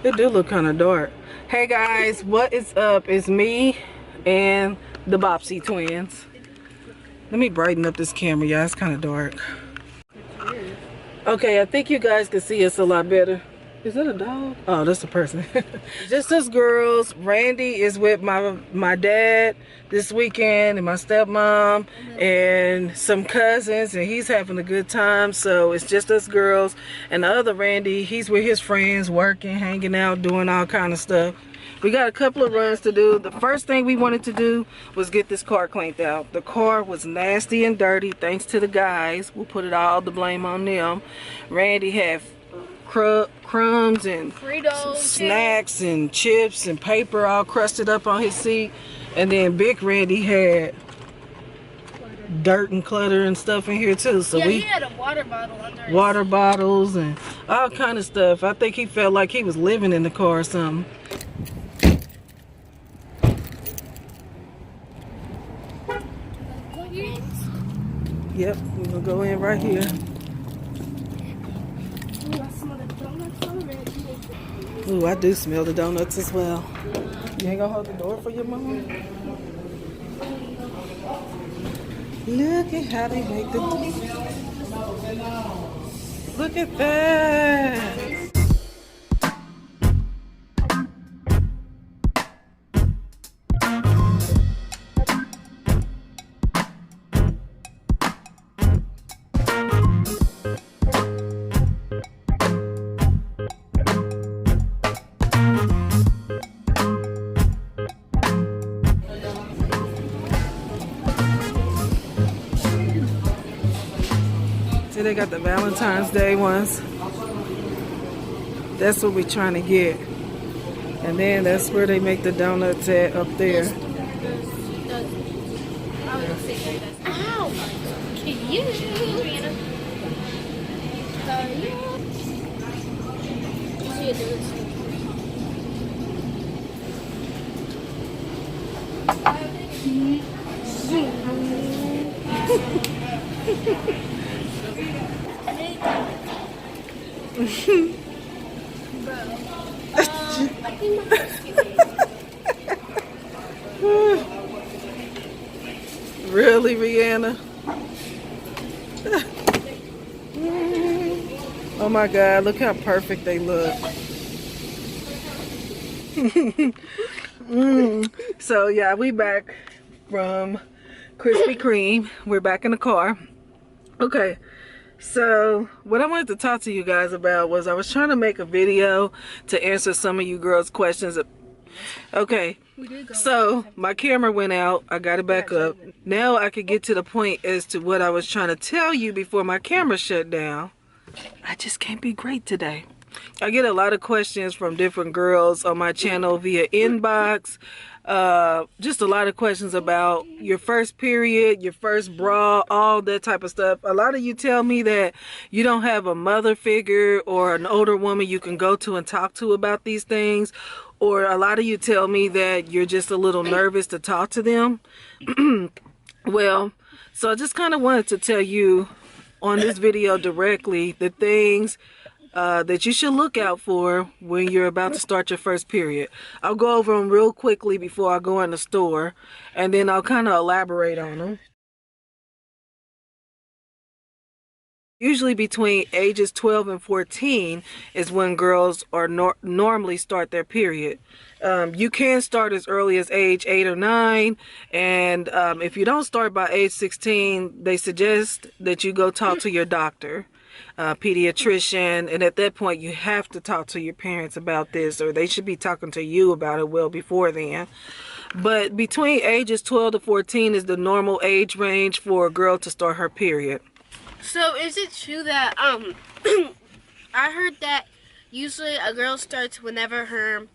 It do look kind of dark. Hey guys, what is up? It's me and the Bopsy twins. Let me brighten up this camera, y'all. It's kind of dark. Okay, I think you guys can see us a lot better. Is that a dog? Oh, that's a person. Just us girls. Randy is with my dad this weekend and my stepmom and some cousins, and he's having a good time. So it's just us girls. And the other Randy, he's with his friends, working, hanging out, doing all kind of stuff. We got a couple of runs to do. The first thing we wanted to do was get this car cleaned out. The car was nasty and dirty thanks to the guys. We'll put all the blame on them. Randy had crumbs and Fritos, snacks and chips and paper all crusted up on his seat. And then Big Randy had dirt and clutter and stuff in here too. So he had a water bottle under his water bottles and all kind of stuff. I think he felt like he was living in the car or something. Yep, we're gonna go in right here. Ooh, I do smell the donuts as well. You ain't gonna hold the door for your mom? Look at how they make the... Look at that! See, they got the Valentine's Day ones. That's what we're trying to get. And then that's where they make the donuts at up there. Ow! Can you? Really, Rihanna? Oh my God, look how perfect they look. So yeah, we back from Krispy Kreme. We're back in the car. Okay, so what I wanted to talk to you guys about was I was trying to make a video to answer some of you girls' questions. Okay, so my camera went out. I got it back up. Now I could get to the point as to what I was trying to tell you before my camera shut down. I just can't be great today. I get a lot of questions from different girls on my channel via inbox. Just a lot of questions about your first period, your first bra, all that type of stuff. A lot of you tell me that you don't have a mother figure or an older woman you can go to and talk to about these things. Or a lot of you tell me that you're just a little nervous to talk to them. Well, so I just kind of wanted to tell you on this video directly the things that you should look out for when you're about to start your first period. I'll go over them real quickly before I go in the store, and then I'll kind of elaborate on them. Usually between ages 12 and 14 is when girls are normally start their period. You can start as early as age 8 or 9, and if you don't start by age 16, they suggest that you go talk to your doctor, pediatrician, and at that point you have to talk to your parents about this, or they should be talking to you about it well before then. But between ages 12 to 14 is the normal age range for a girl to start her period. So is it true that I heard that usually a girl starts whenever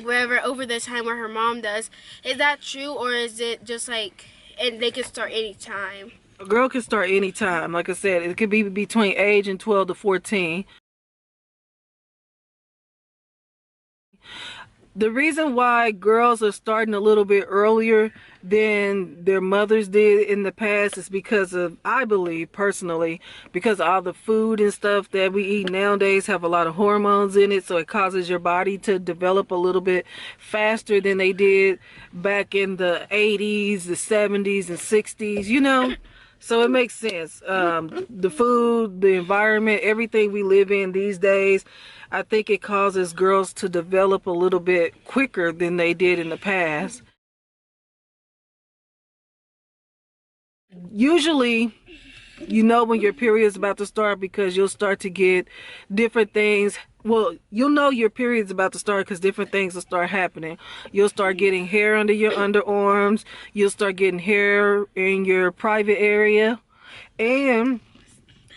wherever over the time where her mom does. Is that true, or is it just like, and they can start anytime? A girl can start anytime. Like I said, it could be between age and 12 to 14. The reason why girls are starting a little bit earlier than their mothers did in the past is because of, I believe personally, because all the food and stuff that we eat nowadays have a lot of hormones in it, so it causes your body to develop a little bit faster than they did back in the 80s, the 70s, and 60s, you know? So it makes sense. The food, the environment, everything we live in these days, I think it causes girls to develop a little bit quicker than they did in the past. Usually, you know when your period is about to start because you'll start to get different things. Well, you'll know your period's about to start because different things will start happening. You'll start getting hair under your underarms. You'll start getting hair in your private area. And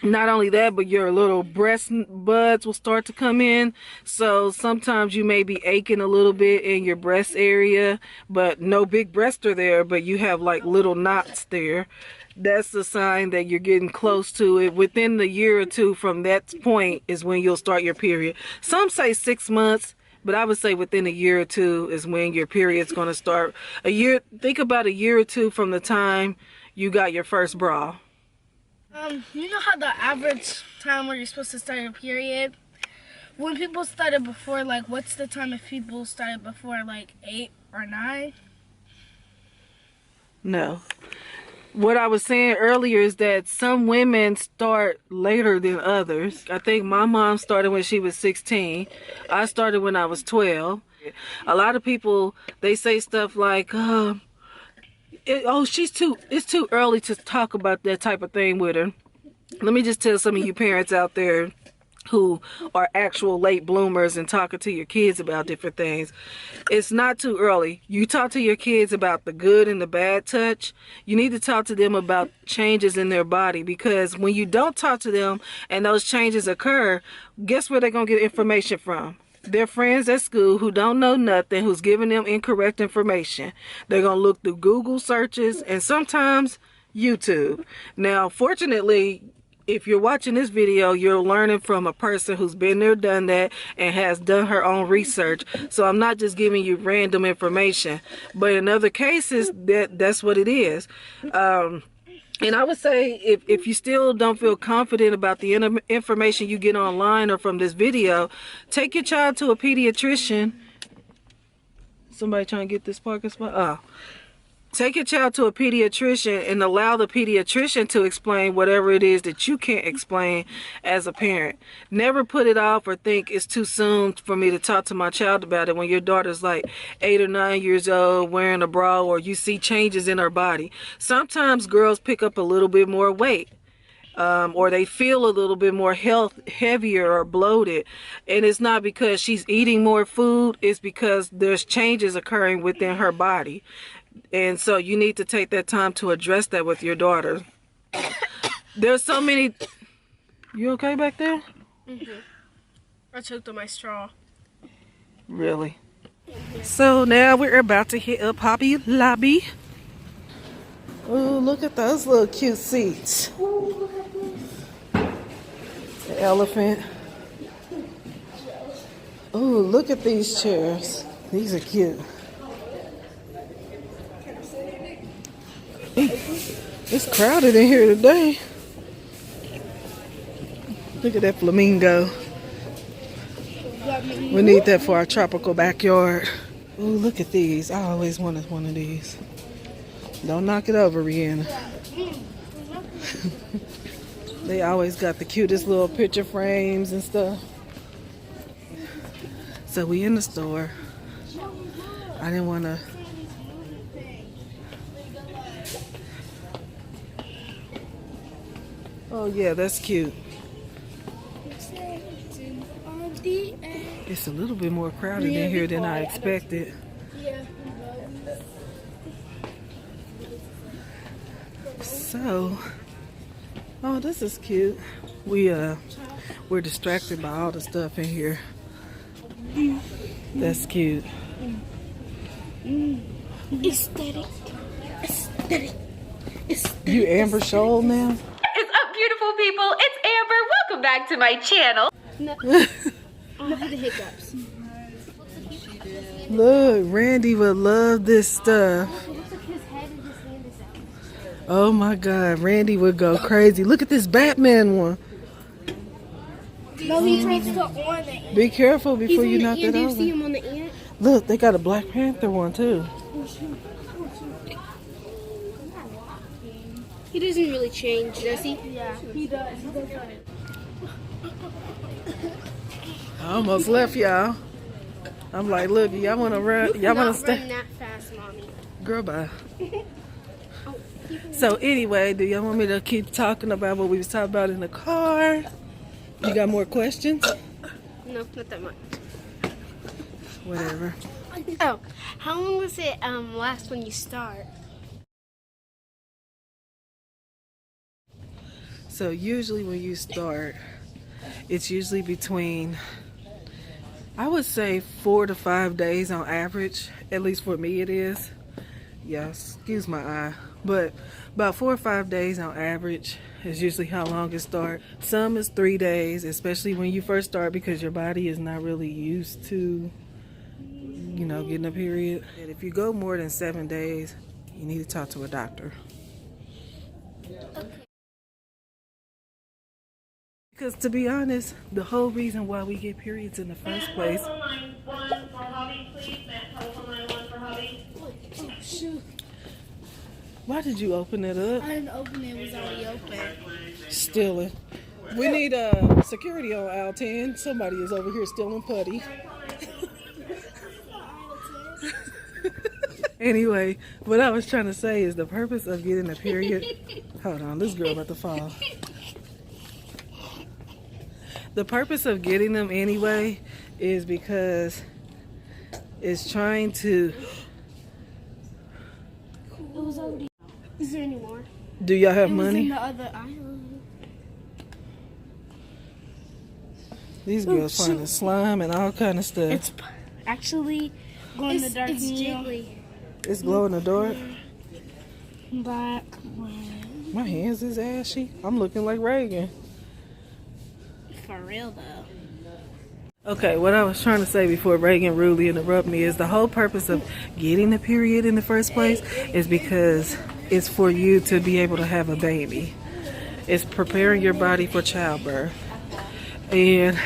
not only that, but your little breast buds will start to come in. So sometimes you may be aching a little bit in your breast area, but no big breasts are there, but you have like little knots there. That's a sign that you're getting close to it. Within the year or two from that point is when you'll start your period. Some say 6 months, but I would say within a year or two is when your period's going to start. A year, think about a year or two from the time you got your first bra. You know how the average time where you're supposed to start your period? When people started before, like, what's the time if people started before, like, 8 or 9? No. What I was saying earlier is that some women start later than others. I think my mom started when she was 16. I started when I was 12. A lot of people, they say stuff like, it's too early to talk about that type of thing with her. Let me just tell some of you parents out there who are actual late bloomers and talking to your kids about different things. It's not too early. You talk to your kids about the good and the bad touch. You need to talk to them about changes in their body, because when you don't talk to them and those changes occur, guess where they're going to get information from? Their friends at school who don't know nothing, who's giving them incorrect information. They're going to look through Google searches and sometimes YouTube. Now, fortunately, if you're watching this video, you're learning from a person who's been there, done that, and has done her own research. So I'm not just giving you random information. But in other cases, that's what it is. And I would say if you still don't feel confident about the information you get online or from this video, take your child to a pediatrician. Somebody trying to get this parking spot? Oh. Take your child to a pediatrician and allow the pediatrician to explain whatever it is that you can't explain as a parent. Never put it off or think it's too soon for me to talk to my child about it when your daughter's like 8 or 9 years old wearing a bra, or you see changes in her body. Sometimes girls pick up a little bit more weight. Or they feel a little bit more heavier or bloated, and it's not because she's eating more food, it's because there's changes occurring within her body. And so you need to take that time to address that with your daughter. There's so many... You okay back there? Mm-hmm. I choked on my straw. Really? So now we're about to hit up Hobby Lobby. Oh, look at those little cute seats. The elephant. Oh, look at these chairs. These are cute. It's crowded in here today. Look at that flamingo. We need that for our tropical backyard. Oh, look at these. I always wanted one of these. Don't knock it over, Rihanna. They always got the cutest little picture frames and stuff. So we in the store. I didn't want to... Oh yeah, that's cute. It's a little bit more crowded in here than I expected. So, oh, this is cute. We're distracted by all the stuff in here. That's cute. Aesthetic. You Amber Shoal now? What's up, beautiful people? It's Amber. Welcome back to my channel. No. I had the hiccups. Look, Randy would love this stuff. It looks like his head and his hand is out. Oh my God, Randy would go crazy. Look at this Batman one. No, he tries to go on the ant. Be careful before you knock Do that you see over. him on the ant? Look, they got a Black Panther one too. He doesn't really change, does he? Yeah, he does. I almost left y'all. I'm like, look, y'all wanna run? Y'all wanna Not stay? run that fast, mommy. Girl, bye. So anyway, do y'all want me to keep talking about what we was talking about in the car? You got more questions? No, not that much. Whatever. Oh, how long does it last when you start? So usually when you start, it's usually between, I would say 4 to 5 days on average. At least for me it is. Yeah, excuse my eye. But about 4 or 5 days on average is usually how long it starts. Some is 3 days, especially when you first start because your body is not really used to, you know, getting a period. And if you go more than 7 days, you need to talk to a doctor. Because to be honest, the whole reason why we get periods in the first place. Oh, shoot. Why did you open it up? I didn't open it. It was already open. Stealing. We need security on aisle 10. Somebody is over here stealing putty. Anyway, what I was trying to say is the purpose of getting a period. Hold on, this girl about to fall. The purpose of getting them anyway is because it's trying to. It was already. Is there any more? Do y'all have It was in money? the other aisle. These girls finding slime and all kind of stuff. It's actually glow in the dark. It's jiggly. It's glow in the dark. Black. My hands is ashy. I'm looking like Reagan. For real though. Okay, what I was trying to say before Reagan rudely interrupted me is the whole purpose of getting the period in the first place is because it's for you to be able to have a baby. It's preparing your body for childbirth. And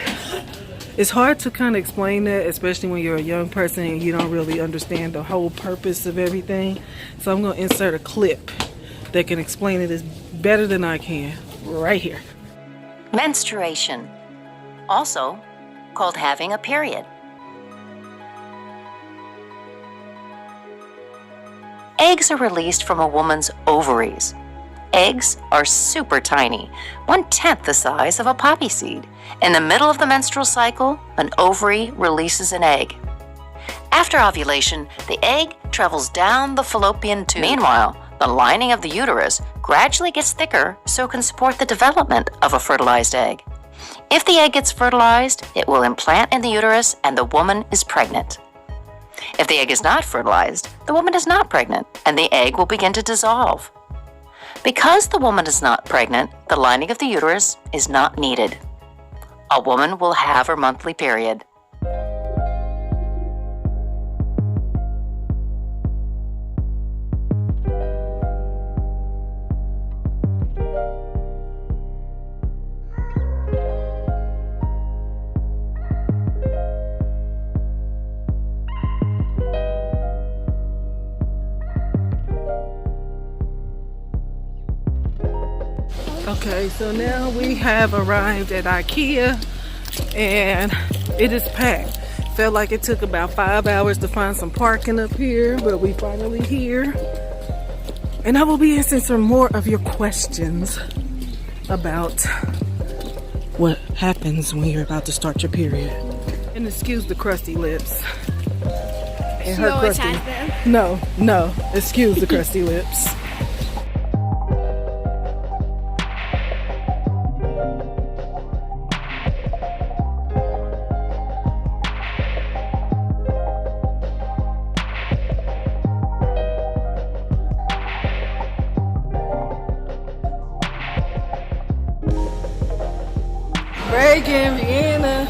it's hard to kind of explain that, especially when you're a young person and you don't really understand the whole purpose of everything. So I'm going to insert a clip that can explain it as better than I can right here. Menstruation, also called having a period. Eggs are released from a woman's ovaries. Eggs are super tiny, 1/10 the size of a poppy seed. In the middle of the menstrual cycle, an ovary releases an egg. After ovulation, the egg travels down the fallopian tube. Meanwhile, the lining of the uterus gradually gets thicker so it can support the development of a fertilized egg. If the egg gets fertilized, it will implant in the uterus and the woman is pregnant. If the egg is not fertilized, the woman is not pregnant and the egg will begin to dissolve. Because the woman is not pregnant, the lining of the uterus is not needed. A woman will have her monthly period. Okay, so now we have arrived at IKEA and it is packed. Felt like it took about 5 hours to find some parking up here, but we finally here. And I will be answering some more of your questions about what happens when you're about to start your period. And excuse the crusty lips. And She always has them. No, excuse the crusty lips. Reagan, Vienna.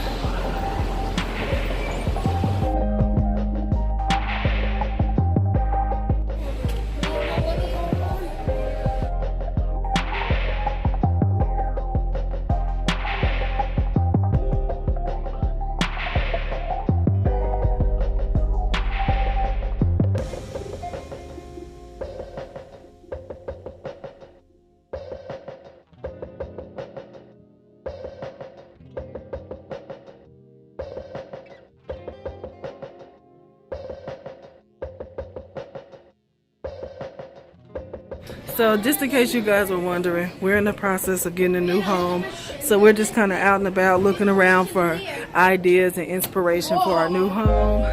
So just in case you guys were wondering, we're in the process of getting a new home. So we're just kind of out and about looking around for ideas and inspiration for our new home.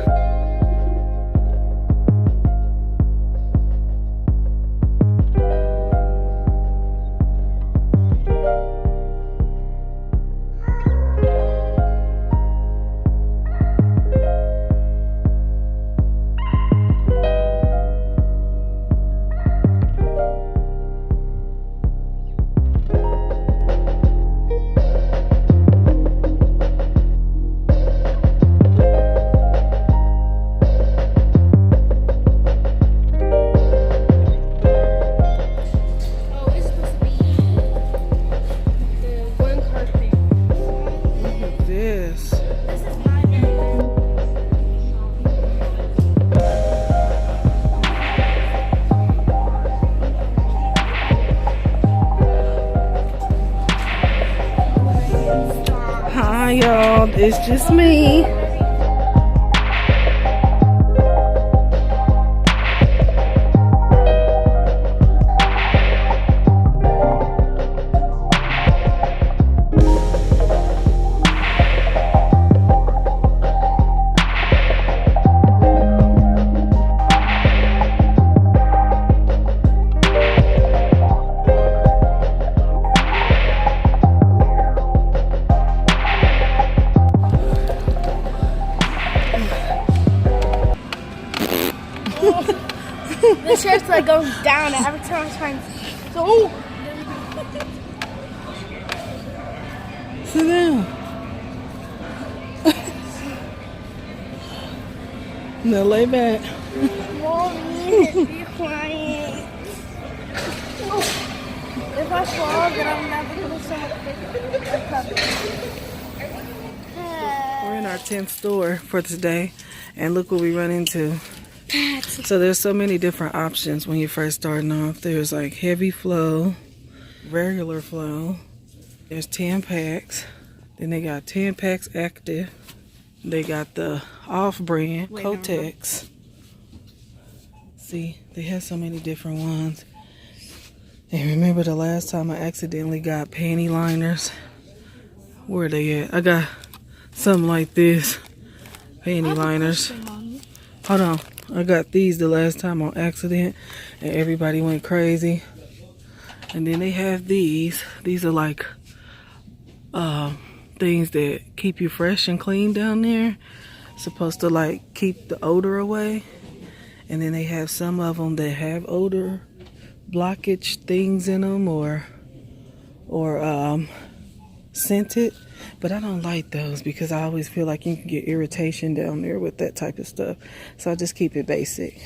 Hi y'all, it's just me. The chair's like going down every time I'm trying to. So, Sit down. Now lay back. Mommy, you're crying. If I fall, then I'm never gonna We're in our 10th store for today, and look what we run into. So there's so many different options when you're first starting off. There's like heavy flow, regular flow. There's 10 packs. Then they got 10 packs active. They got the off-brand Kotex. See, they have so many different ones. And remember the last time I accidentally got panty liners? Where are they at? I got something like this. Panty liners. Hold on. I got these the last time on accident and everybody went crazy. And then they have these. These are like things that keep you fresh and clean down there. Supposed to like keep the odor away. And then they have some of them that have odor blockage things in them or scented. But I don't like those because I always feel like you can get irritation down there with that type of stuff. So I just keep it basic.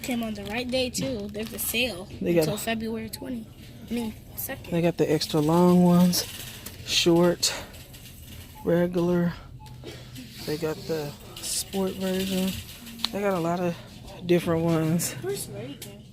Came on the right day too. There's a sale until February 2nd. They got the extra long ones, short, regular. They got the sport version. They got a lot of different ones. Where's Reagan?